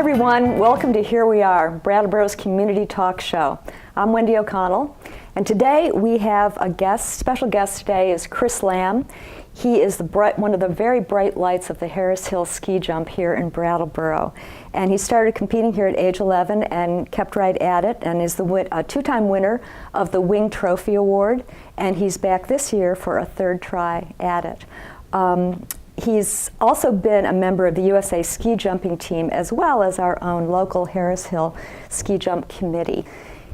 everyone, welcome to Here We Are, Brattleboro's community talk show. I'm Wendy O'Connell, and today we have a guest. Special guest today is Chris Lamb. He is one of the very bright lights of the Harris Hill ski jump here in Brattleboro. And he started competing here at age 11 and kept right at it, and is a two-time winner of the Wing Trophy Award, and he's back this year for a third try at it. He's also been a member of the USA Ski Jumping Team, as well as our own local Harris Hill Ski Jump Committee.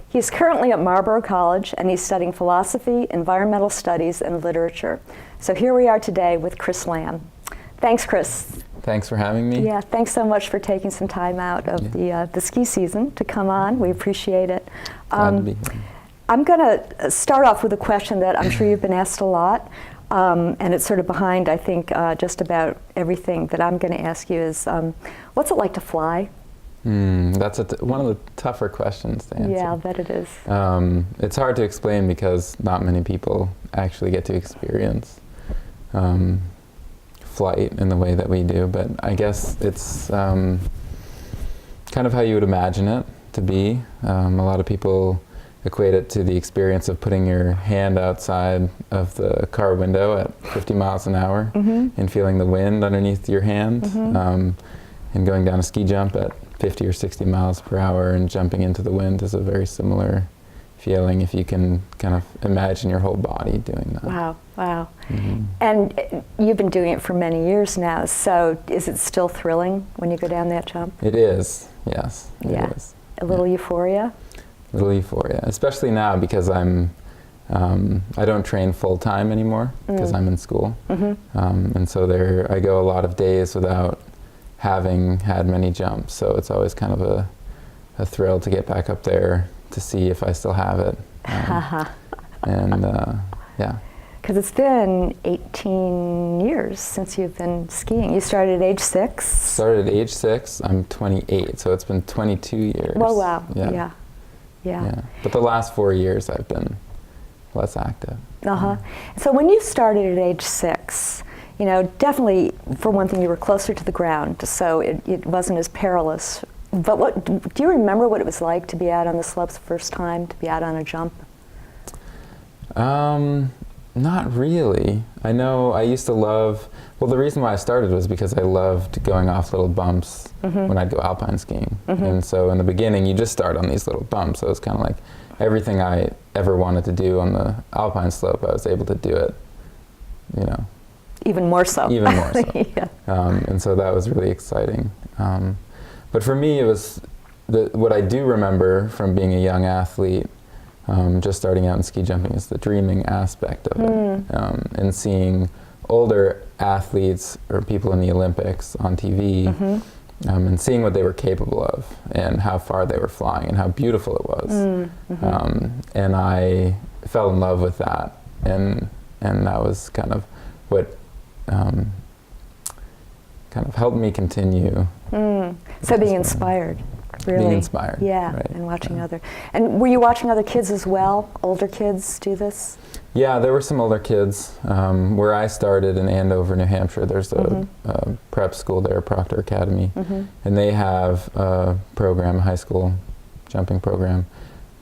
He's currently at Marlboro College, and he's studying philosophy, environmental studies, and literature. So here we are today with Chris Lamb. Thanks, Chris. Thanks for having me. Yeah, thanks so much for taking some time out of the ski season to come on. We appreciate it. Glad to be here. I'm going to start off with a question that I'm sure you've been asked a lot. And it's sort of behind, I think, just about everything that I'm going to ask you is, what's it like to fly? That's one of the tougher questions to answer. Yeah, I bet it is. It's hard to explain because not many people actually get to experience flight in the way that we do, but I guess it's kind of how you would imagine it to be. A lot of people equate it to the experience of putting your hand outside of the car window at 50 miles an hour and feeling the wind underneath your hand, and going down a ski jump at 50 or 60 miles per hour and jumping into the wind is a very similar feeling if you can kind of imagine your whole body doing that. Wow, wow. And you've been doing it for many years now, so is it still thrilling when you go down that jump? It is, yes. Yeah. It is. A little euphoria? Little euphoria, especially now because I don't train full time anymore because I'm in school, and so I go a lot of days without having had many jumps. So it's always kind of a thrill to get back up there to see if I still have it, and yeah. Because it's been 18 years since you've been skiing. You started at age 6. Started at age 6. I'm 28, so it's been 22 years. Oh wow! Yeah. But the last 4 years I've been less active. So when you started at age 6, you know, definitely for one thing you were closer to the ground, so it wasn't as perilous. But do you remember what it was like to be out on the slopes the first time, to be out on a jump? Not really. I know I used to love, the reason why I started was because I loved going off little bumps when I'd go alpine skiing. And so in the beginning, you just start on these little bumps. So it was kind of like everything I ever wanted to do on the alpine slope, I was able to do it, you know. Even more so. Even more so. Yeah. And so that was really exciting. But for me, it was what I do remember from being a young athlete, just starting out in ski jumping, is the dreaming aspect of it, and seeing older athletes or people in the Olympics on TV, and seeing what they were capable of and how far they were flying and how beautiful it was. And I fell in love with that, and that was kind of what kind of helped me continue. So being inspired. Really? Being inspired. Yeah, right. and watching And were you watching other kids as well? Older kids do this? Yeah, there were some older kids. Where I started in Andover, New Hampshire, there's a prep school there, Proctor Academy, and they have a program, a high school jumping program.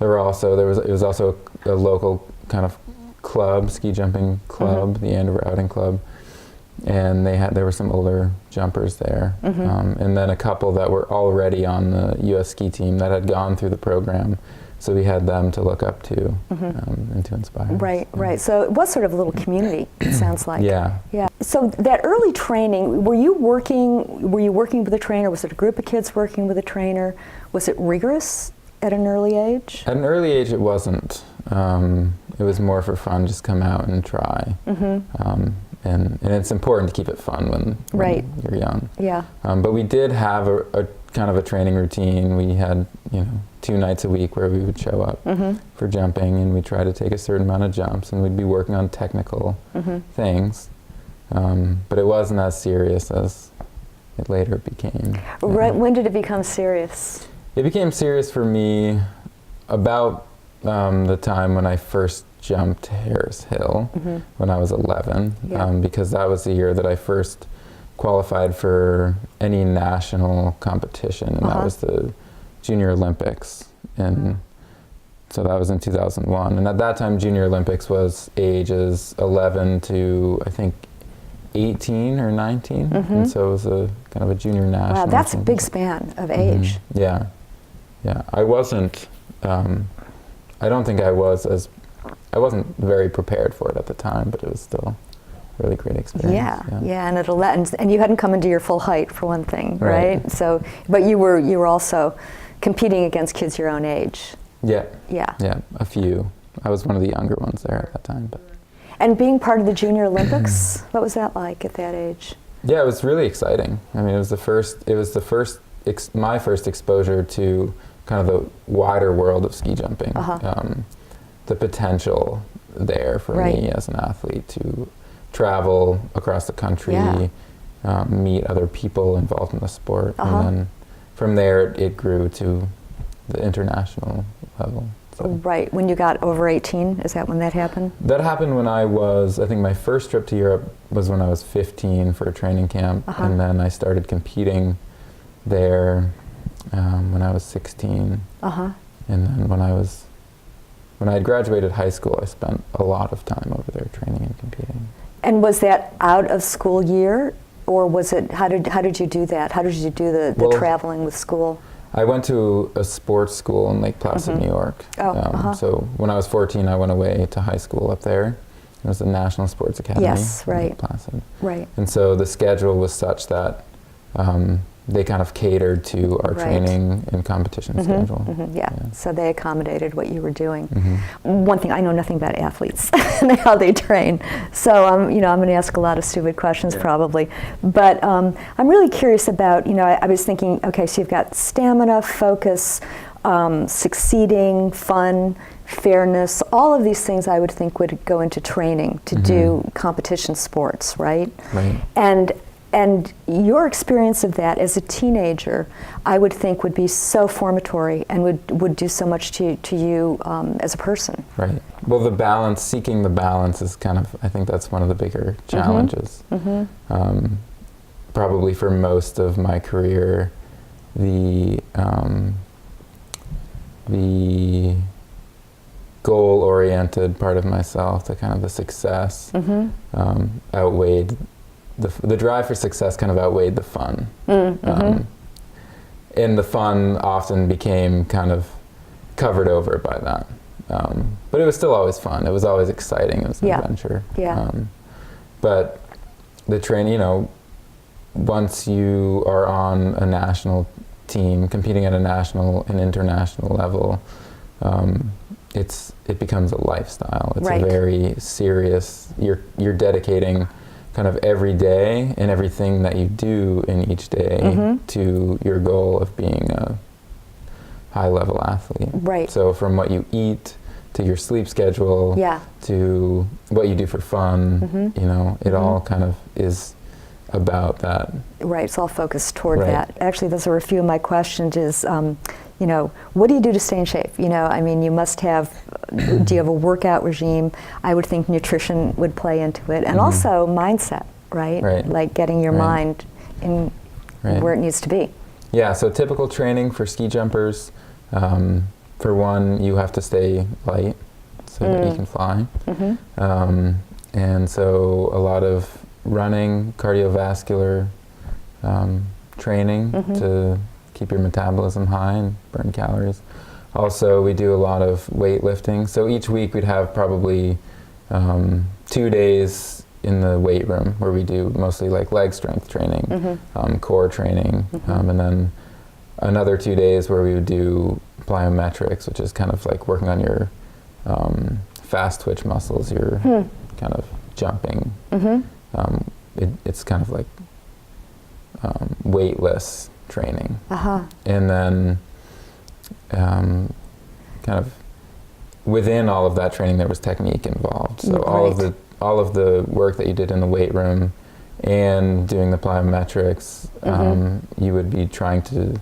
It was also a local kind of club, ski jumping club, the Andover Outing Club. And there were some older jumpers there, and then a couple that were already on the U.S. ski team that had gone through the program, so we had them to look up to and to inspire. Right. So it was sort of a little community. It sounds like. Yeah. So that early training, were you working with a trainer? Was it a group of kids working with a trainer? Was it rigorous at an early age? At an early age, it wasn't. It was more for fun, just come out and try. And it's important to keep it fun when you're young. Yeah. But we did have a kind of a training routine. We had 2 nights a week where we would show up for jumping, and we'd try to take a certain amount of jumps, and we'd be working on technical things. But it wasn't as serious as it later became. Right. When did it become serious? It became serious for me about the time when I first jumped Harris Hill when I was 11, because that was the year that I first qualified for any national competition, and that was the Junior Olympics. And so that was in 2001. And at that time, Junior Olympics was ages 11 to, I think, 18 or 19. And so it was a kind of a junior national. Wow, that's a big span of age. Yeah. Yeah. I wasn't, I don't think I wasn't very prepared for it at the time, but it was still a really great experience. Yeah, and you hadn't come into your full height, for one thing, right? So, but you were also competing against kids your own age. Yeah, Yeah. a few. I was one of the younger ones there at that time. But. And being part of the Junior Olympics, what was that like at that age? Yeah, it was really exciting. I mean, my first exposure to kind of the wider world of ski jumping. The potential there for me as an athlete to travel across the country, meet other people involved in the sport, and then from there it grew to the international level. So. Right, when you got over 18, is that when that happened? That happened when I think my first trip to Europe was when I was 15 for a training camp, and then I started competing there when I was 16. And then when I had graduated high school, I spent a lot of time over there training and competing. And was that out of school year, or was it, how did you do that? How did you do the traveling with school? I went to a sports school in Lake Placid, New York. So when I was 14, I went away to high school up there. It was the National Sports Academy in Lake Placid. Right. And so the schedule was such that they kind of catered to our training and competition schedule. Yeah, so they accommodated what you were doing. One thing, I know nothing about athletes and how they train, so I'm going to ask a lot of stupid questions probably, but I'm really curious about, I was thinking, okay, so you've got stamina, focus, succeeding, fun, fairness, all of these things I would think would go into training to do competition sports, right? Right. And your experience of that as a teenager, I would think would be so formatory and would do so much to you as a person. Right. Well, seeking the balance is kind of, I think that's one of the bigger challenges. Probably for most of my career, the goal-oriented part of myself, the kind of the success, outweighed the drive for success kind of outweighed the fun. And the fun often became kind of covered over by that. But it was still always fun. It was always exciting. It was an adventure. But the once you are on a national team, competing at a national and international level, it becomes a lifestyle. It's a very serious, you're dedicating kind of every day and everything that you do in each day to your goal of being a high-level athlete. Right. So from what you eat to your sleep schedule to what you do for fun, it all kind of is about that. Right, it's all focused toward that. Actually, those are a few of my questions is, what do you do to stay in shape? You must have, do you have a workout regime? I would think nutrition would play into it. And also mindset, right? Like getting your mind in where it needs to be. Yeah, so typical training for ski jumpers, for one, you have to stay light so that you can fly. And so a lot of running, cardiovascular training to keep your metabolism high and burn calories. Also, we do a lot of weightlifting. So each week we'd have probably 2 days in the weight room where we do mostly like leg strength training, core training, and then another 2 days where we would do plyometrics, which is kind of like working on your fast twitch muscles, your kind of jumping. It's kind of like weightless training. And then kind of within all of that training there was technique involved. So all of the work that you did in the weight room and doing the plyometrics, you would be trying to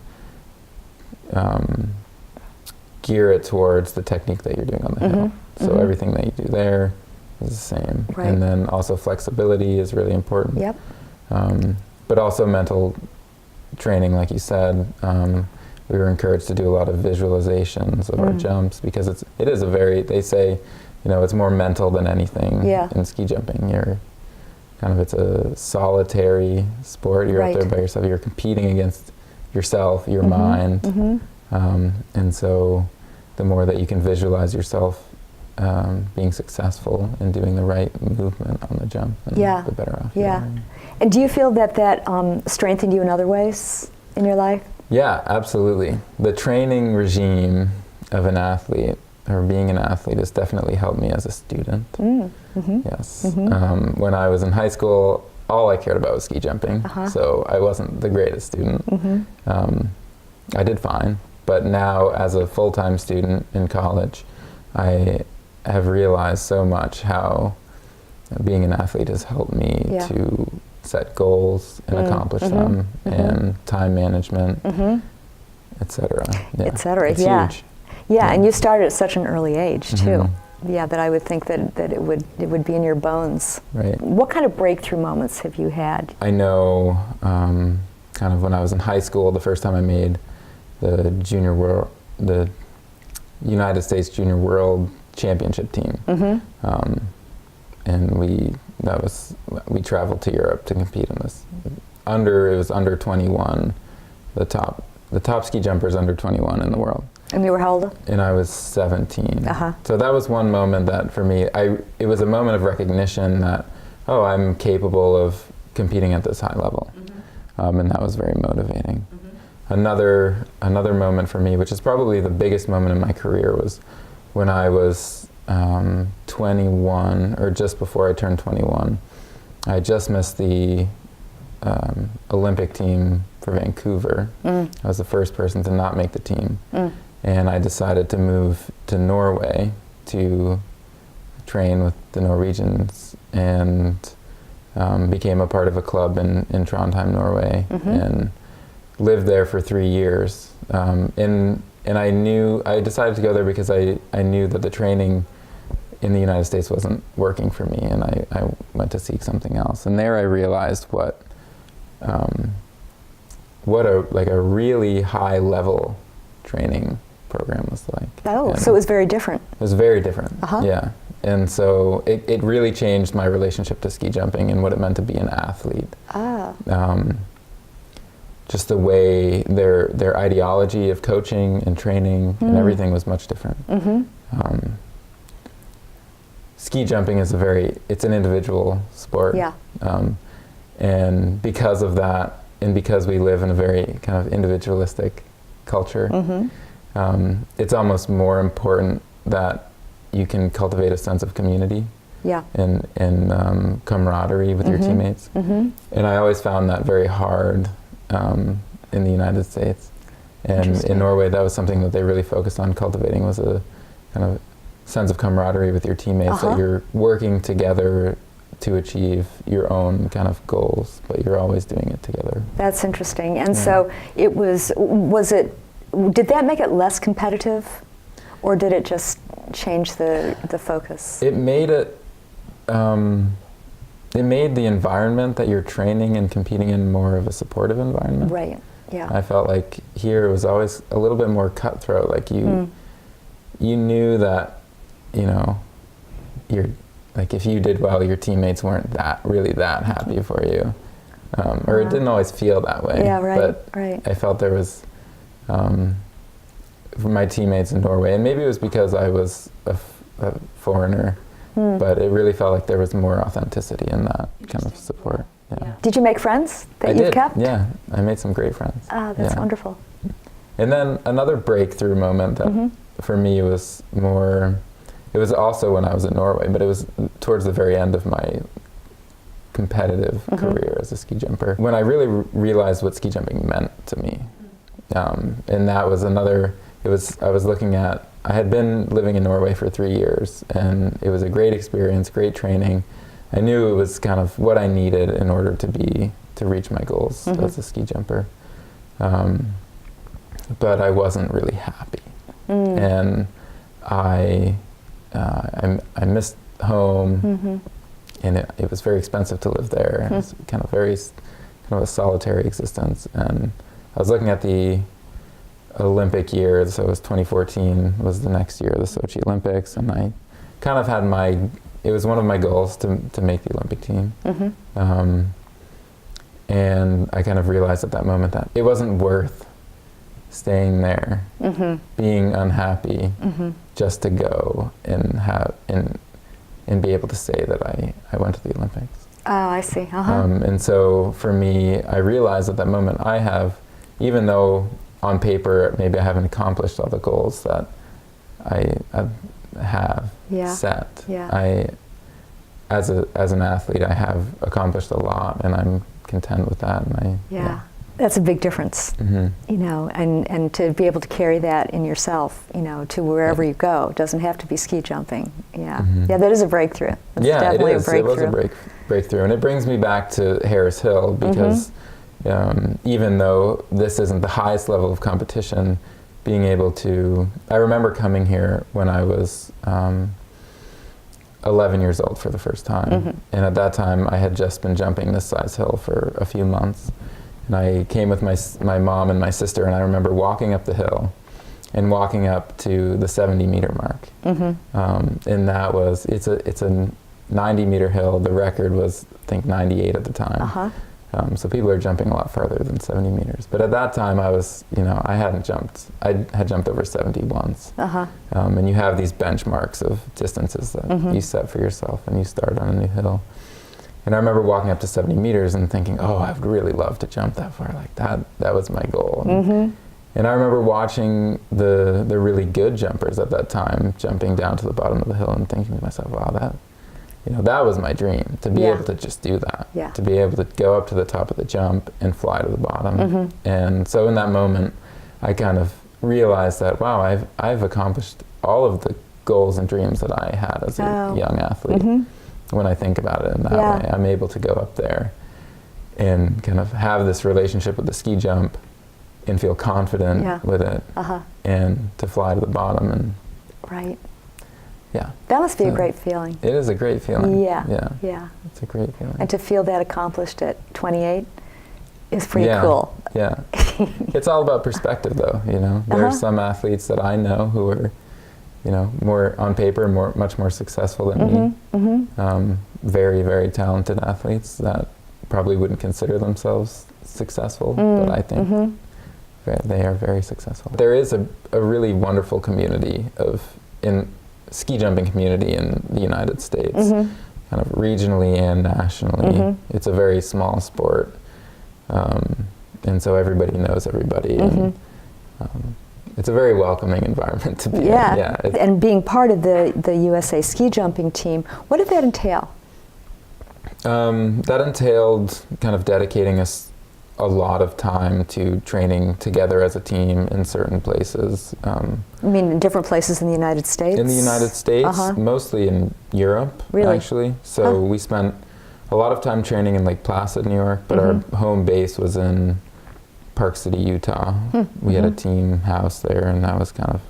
gear it towards the technique that you're doing on the hill. So everything that you do there is the same. And then also flexibility is really important. but also mental training, like you said. We were encouraged to do a lot of visualizations of our jumps because it is a very, they say, it's more mental than anything in ski jumping. It's a solitary sport. You're up there by yourself. You're competing against yourself, your mind. And so the more that you can visualize yourself being successful and doing the right movement on the jump, the better off you are. And do you feel that strengthened you in other ways in your life? Yeah, absolutely. The training regime of an athlete, or being an athlete, has definitely helped me as a student. Yes. When I was in high school, all I cared about was ski jumping, so I wasn't the greatest student. I did fine, but now as a full-time student in college, I have realized so much how being an athlete has helped me to set goals and accomplish them, and time management, etc. Et cetera, it's huge. Yeah, and you started at such an early age too. Yeah, that I would think that it would be in your bones. Right. What kind of breakthrough moments have you had? I know, kind of when I was in high school, the first time I made the United States Junior World Championship team, and we traveled to Europe to compete in this. It was under 21, the top ski jumpers under 21 in the world. And you were how old? And I was 17. So that was one moment that for me, it was a moment of recognition that, I'm capable of competing at this high level. And that was very motivating. Another moment for me, which is probably the biggest moment in my career, was when I was 21, or just before I turned 21. I just missed the Olympic team for Vancouver. I was the first person to not make the team. And I decided to move to Norway to train with the Norwegians, and became a part of a club in Trondheim, Norway, and lived there for 3 years. And I decided to go there because I knew that the training in the United States wasn't working for me, and I went to seek something else. And there I realized what a really high level training program was like. So it was very different. It was very different. Yeah. And so it really changed my relationship to ski jumping and what it meant to be an athlete. Just the way their ideology of coaching and training and everything was much different. Ski jumping is it's an individual sport. And because of that, and because we live in a very kind of individualistic culture, it's almost more important that you can cultivate a sense of community and camaraderie with your teammates. And I always found that very hard in the United States. And in Norway, that was something that they really focused on cultivating, was a kind of sense of camaraderie with your teammates, that you're working together to achieve your own kind of goals, but you're always doing it together. That's interesting. And so did that make it less competitive, or did it just change the focus? It made it made the environment that you're training and competing in more of a supportive environment. Right, yeah. I felt like here it was always a little bit more cutthroat, like you knew that, you're like, if you did well, your teammates weren't really that happy for you. Or it didn't always feel that way. Yeah, right, but I felt there was, for my teammates in Norway, and maybe it was because I was a foreigner, but it really felt like there was more authenticity in that kind of support. Yeah. Did you make friends that you've kept? Yeah, I made some great friends. That's wonderful. And then another breakthrough moment that for me was it was also when I was in Norway, but it was towards the very end of my competitive career as a ski jumper, when I really realized what ski jumping meant to me. And that was I had been living in Norway for 3 years, and it was a great experience, great training. I knew it was kind of what I needed in order to reach my goals as a ski jumper. But I wasn't really happy. And I missed home, and it was very expensive to live there. It was kind of a solitary existence. And I was looking at the Olympic year, so it was 2014 was the next year, the Sochi Olympics, and I kind of had it was one of my goals to make the Olympic team. And I kind of realized at that moment that it wasn't worth staying there, being unhappy, just to go and be able to say that I went to the Olympics. Oh, I see. And so for me, I realized at that moment even though on paper maybe I haven't accomplished all the goals that I have set, as an athlete, I have accomplished a lot, and I'm content with that. And That's a big difference, you know, and to be able to carry that in yourself, you know, to wherever you go. It doesn't have to be ski jumping. Yeah, that is a breakthrough. That's definitely it is. A breakthrough. It was a breakthrough, and it brings me back to Harris Hill because even though this isn't the highest level of competition, being able to, I remember coming here when I was 11 years old for the first time, and at that time I had just been jumping this size hill for a few months. And I came with my mom and my sister, and I remember walking up the hill and walking up to the 70-meter mark. And that was, it's a 90-meter hill. The record was, I think, 98 at the time. So people are jumping a lot farther than 70 meters. But at that time, I was, I had jumped over 70 once. And you have these benchmarks of distances that you set for yourself, and you start on a new hill. And I remember walking up to 70 meters and thinking, oh, I would really love to jump that far. Like that was my goal. And I remember watching the really good jumpers at that time jumping down to the bottom of the hill and thinking to myself, wow, that was my dream, to be able to just do that. To be able to go up to the top of the jump and fly to the bottom. And so in that moment, I kind of realized that, wow, I've accomplished all of the goals and dreams that I had as a young athlete. When I think about it in that way, I'm able to go up there and kind of have this relationship with the ski jump and feel confident with it, and to fly to the bottom. And that must be a great feeling. It is a great feeling. Yeah. It's a great feeling. And to feel that accomplished at 28 is pretty cool. It's all about perspective, though. There are some athletes that I know who are more on paper, much more successful than me. Very, very talented athletes that probably wouldn't consider themselves successful, but I think they are very successful. There is a really wonderful community in ski jumping community in the United States, kind of regionally and nationally. It's a very small sport, and so everybody knows everybody. And, it's a very welcoming environment to be in. And being part of the USA ski jumping team, what did that entail? That entailed kind of dedicating us a lot of time to training together as a team in certain places. I mean, in different places in the United States? In the United States, mostly in Europe, actually. So we spent a lot of time training in Lake Placid, New York, but our home base was in Park City, Utah. We had a team house there, and that was kind of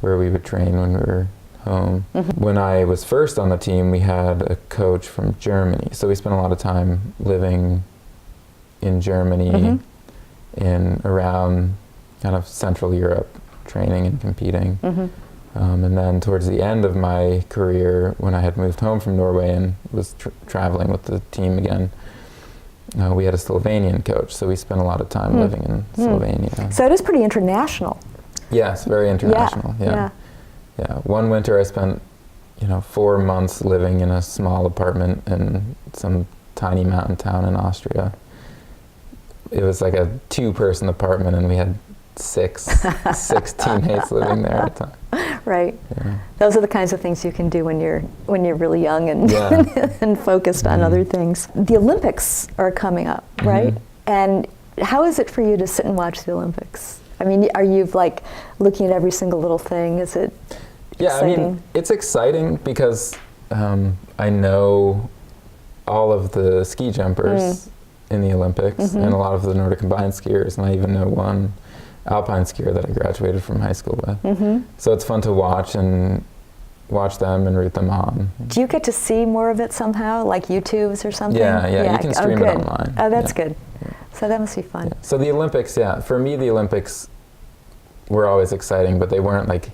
where we would train when we were home. When I was first on the team, we had a coach from Germany, so we spent a lot of time living in Germany and around kind of Central Europe, training and competing. And then towards the end of my career, when I had moved home from Norway and was traveling with the team again, we had a Slovenian coach, so we spent a lot of time living in Slovenia. So it is pretty international. Yes, very international. Yeah. One winter I spent, 4 months living in a small apartment in some tiny mountain town in Austria. It was like a 2-person apartment, and we had six teammates living there at a time. Right. Those are the kinds of things you can do when you're really young and and focused on other things. The Olympics are coming up, right? And how is it for you to sit and watch the Olympics? I mean, are you like looking at every single little thing? Is it exciting? I mean, it's exciting because I know all of the ski jumpers in the Olympics and a lot of the Nordic combined skiers, and I even know one alpine skier that I graduated from high school with. So it's fun to watch them and root them on. Do you get to see more of it somehow, like YouTubes or something? Yeah, you can stream it online. Oh, that's good. So that must be fun. Yeah. So the Olympics, for me the Olympics were always exciting, but they weren't like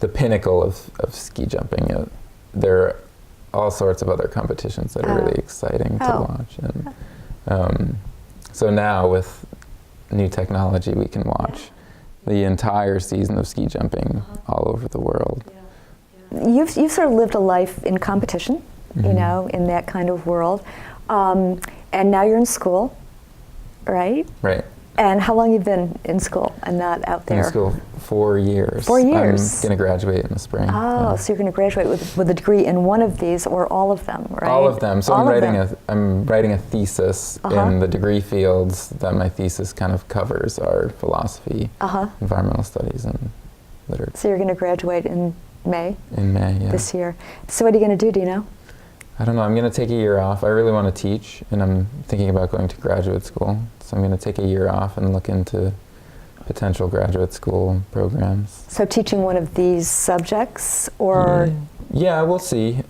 the pinnacle of ski jumping. There are all sorts of other competitions that are really exciting to watch. And so now with new technology, we can watch the entire season of ski jumping all over the world. You've sort of lived a life in competition, you know, in that kind of world. And now you're in school, right? Right. And how long you've been in school and not out there? In school 4 years. 4 years. I'm going to graduate in the spring. Oh, so you're going to graduate with a degree in one of these or all of them, right? All of them. So all I'm writing a thesis in the degree fields that my thesis kind of covers are philosophy, environmental studies, and literature. So you're going to graduate in May? In May, yeah. This year. So what are you going to do you know? I don't know. I'm going to take a year off. I really want to teach, and I'm thinking about going to graduate school. So I'm going to take a year off and look into potential graduate school programs. So teaching one of these subjects, or? Yeah, we'll see.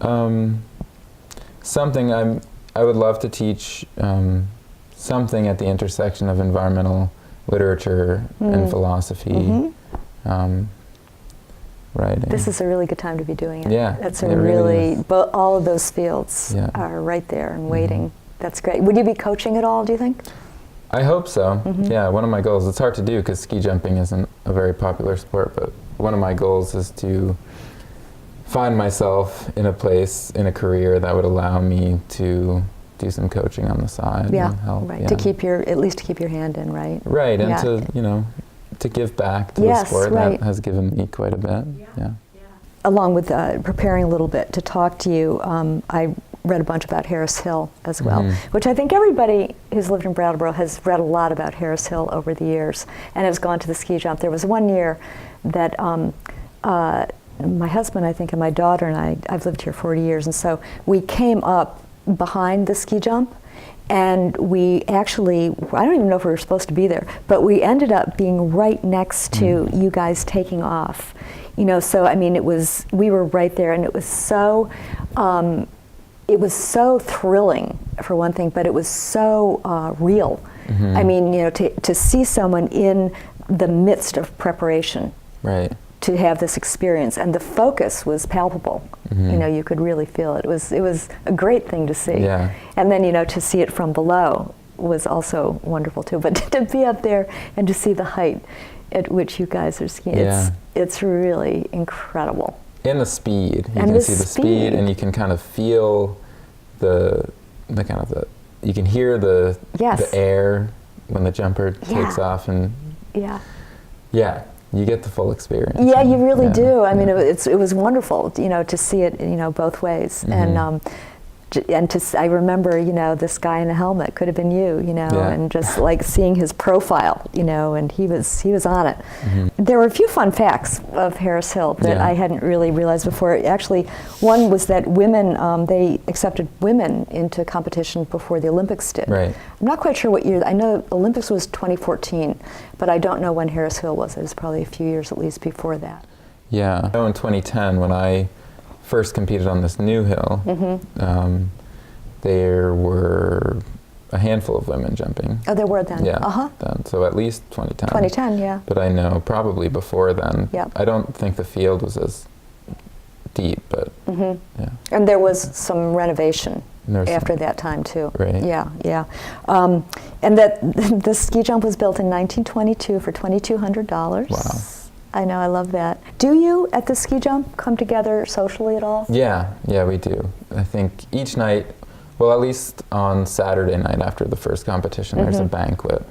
Something I would love to teach something at the intersection of environmental literature and philosophy. Writing. This is a really good time to be doing it. Yeah, that's it really is. But all of those fields are right there and waiting. That's great. Would you be coaching at all, do you think? I hope so. Yeah, one of my goals, it's hard to do because ski jumping isn't a very popular sport, but one of my goals is to find myself in a place, in a career that would allow me to do some coaching on the side and help. Right. To keep at least to keep your hand in, right? Right, and to, to give back to the sport. That has given me quite a bit. Yeah. Along with preparing a little bit to talk to you, I read a bunch about Harris Hill as well, which I think everybody who's lived in Brattleboro has read a lot about Harris Hill over the years and has gone to the ski jump. There was one year that my husband, I think, and my daughter and I've lived here 40 years, and so we came up behind the ski jump. And we actually, I don't even know if we were supposed to be there, but we ended up being right next to you guys taking off. So I mean, we were right there, and it was so thrilling for one thing, but it was so real. I mean, to see someone in the midst of preparation. Right. To have this experience, and the focus was palpable. You could really feel it. It was a great thing to see. Yeah. And then to see it from below was also wonderful too. But to be up there and to see the height at which you guys are skiing, it's really incredible. And the speed. You can see the speed, and you can kind of feel the you can hear the air when the jumper takes off, and you get the full experience. Yeah, you really do. I mean, it was wonderful, to see it, both ways. And I remember, this guy in a helmet could have been you, and just like seeing his profile, and he was on it. There were a few fun facts of Harris Hill that I hadn't really realized before. Actually, one was that women, they accepted women into competition before the Olympics did. Right. I'm not quite sure what year. I know Olympics was 2014, but I don't know when Harris Hill was. It was probably a few years at least before that. Yeah. I know in 2010, when I first competed on this new hill, there were a handful of women jumping. Oh, there were then? Yeah, then. So at least 2010. 2010, yeah. But I know probably before then. Yep. I don't think the field was as deep, but yeah. And there was some renovation after that time too. Right. Yeah. And that the ski jump was built in 1922 for $2,200. Wow. I know, I love that. Do you, at the ski jump, come together socially at all? Yeah, we do. I think each night, well, at least on Saturday night after the first competition, there's a banquet.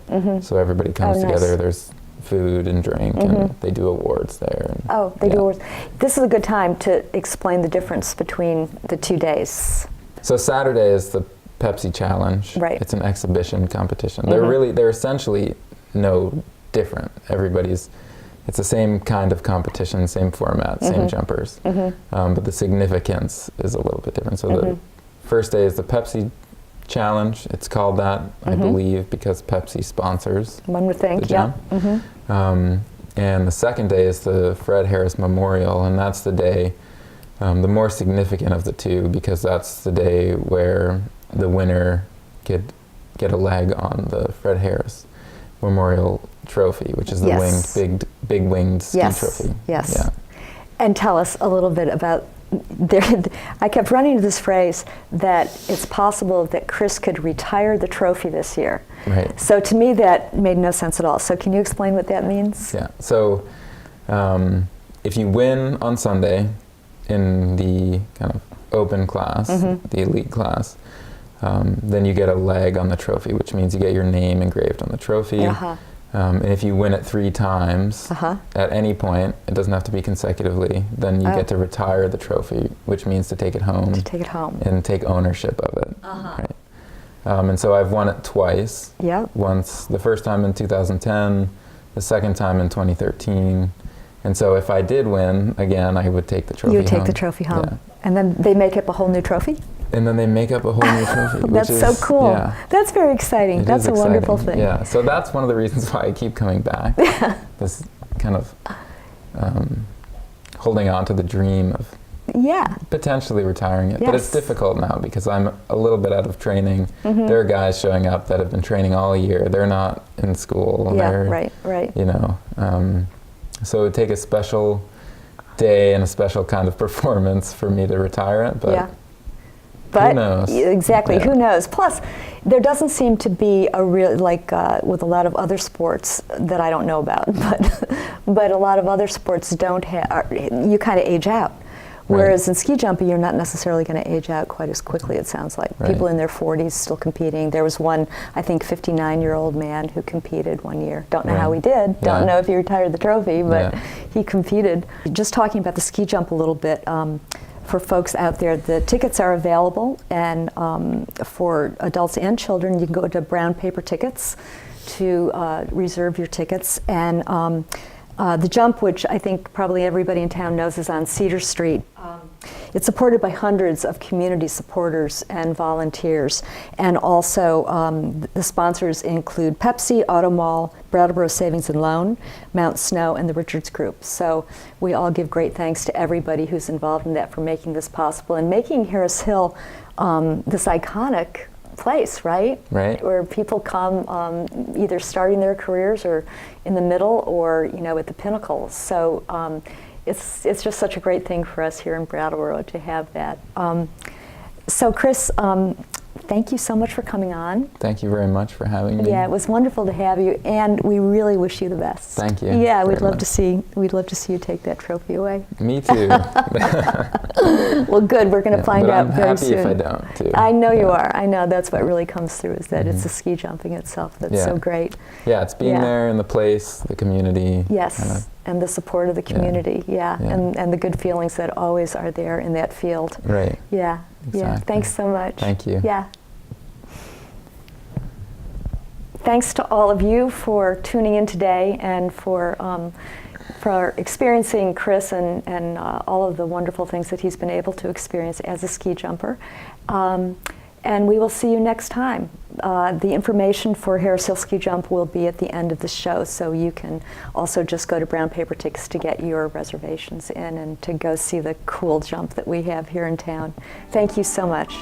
So everybody comes together, there's food and drink, and they do awards there. They do awards. This is a good time to explain the difference between the 2 days. So Saturday is the Pepsi Challenge. Right. It's an exhibition competition. They're essentially no different. It's the same kind of competition, same format, same jumpers, but the significance is a little bit different. So the first day is the Pepsi Challenge. It's called that, I believe, because Pepsi sponsors one would think, the jump. And the second day is the Fred Harris Memorial, and that's the day, the more significant of the two, because that's the day where the winner could get a leg on the Fred Harris Memorial Trophy, which is the Yes. big winged ski Yes. trophy. Yes. Yeah. And tell us a little bit about, I kept running to this phrase that it's possible that Chris could retire the trophy this year. Right. So to me that made no sense at all. So can you explain what that means? Yeah. So if you win on Sunday in the kind of open class, the elite class, then you get a leg on the trophy, which means you get your name engraved on the trophy. And if you win it 3 times, at any point, it doesn't have to be consecutively, then you get to retire the trophy, which means to take it home. To take it home. And take ownership of it. Right. And so I've won it twice. Yep. Once, the first time in 2010, the second time in 2013. And so if I did win, again, I would take the trophy home. You would take the trophy home. Yeah. And then they make up a whole new trophy? And then they make up a whole new trophy. That's which so is, cool. Yeah, that's very exciting. That's a exciting. wonderful thing. Yeah, so that's one of the reasons why I keep coming back. This kind of holding on to the dream of potentially retiring it. Yes. But it's difficult now because I'm a little bit out of training. There are guys showing up that have been training all year. They're not in school. Yeah, They're, right. You know, so it would take a special day and a special kind of performance for me to retire it. But But who knows? Exactly, Yeah. who knows? Plus, there doesn't seem to be a real, like with a lot of other sports that I don't know about, but a lot of other sports don't have, you kind of age out. Whereas in ski jumping, you're not necessarily going to age out quite as quickly, it sounds like. People in their 40s still competing. There was one, I think, 59-year-old man who competed one year. Don't know how he did. Don't know if he retired the trophy, but he competed. Just talking about the ski jump a little bit, for folks out there, the tickets are available, and for adults and children, you can go to Brown Paper Tickets to reserve your tickets. And the jump, which I think probably everybody in town knows, is on Cedar Street. It's supported by hundreds of community supporters and volunteers. And also the sponsors include Pepsi, Auto Mall, Brattleboro Savings and Loan, Mount Snow, and the Richards Group. So we all give great thanks to everybody who's involved in that for making this possible and making Harris Hill this iconic place, right? Right. Where people come either starting their careers or in the middle or, you know, at the pinnacle. So it's just such a great thing for us here in Brattleboro to have that. So Chris, thank you so much for coming on. Thank you very much for having me. Yeah, it was wonderful to have you, and we really wish you the best. Thank you. Yeah, we'd very love to see you take that trophy away. Me too. Well, good. We're going to find out very soon. I'm happy if I don't too. I know you are. I know that's what really comes through is that it's the ski jumping itself that's so great. Yeah, it's being there in the place, the community. Yes, and the support of the community. Yeah. And the good feelings that always are there in that field. Right. Yeah. Exactly. Yeah. Thanks so much. Thank you. Yeah. Thanks to all of you for tuning in today and for experiencing Chris and all of the wonderful things that he's been able to experience as a ski jumper. And we will see you next time. The information for Harris Hill Ski Jump will be at the end of the show, so you can also just go to Brown Paper Tickets to get your reservations in and to go see the cool jump that we have here in town. Thank you so much.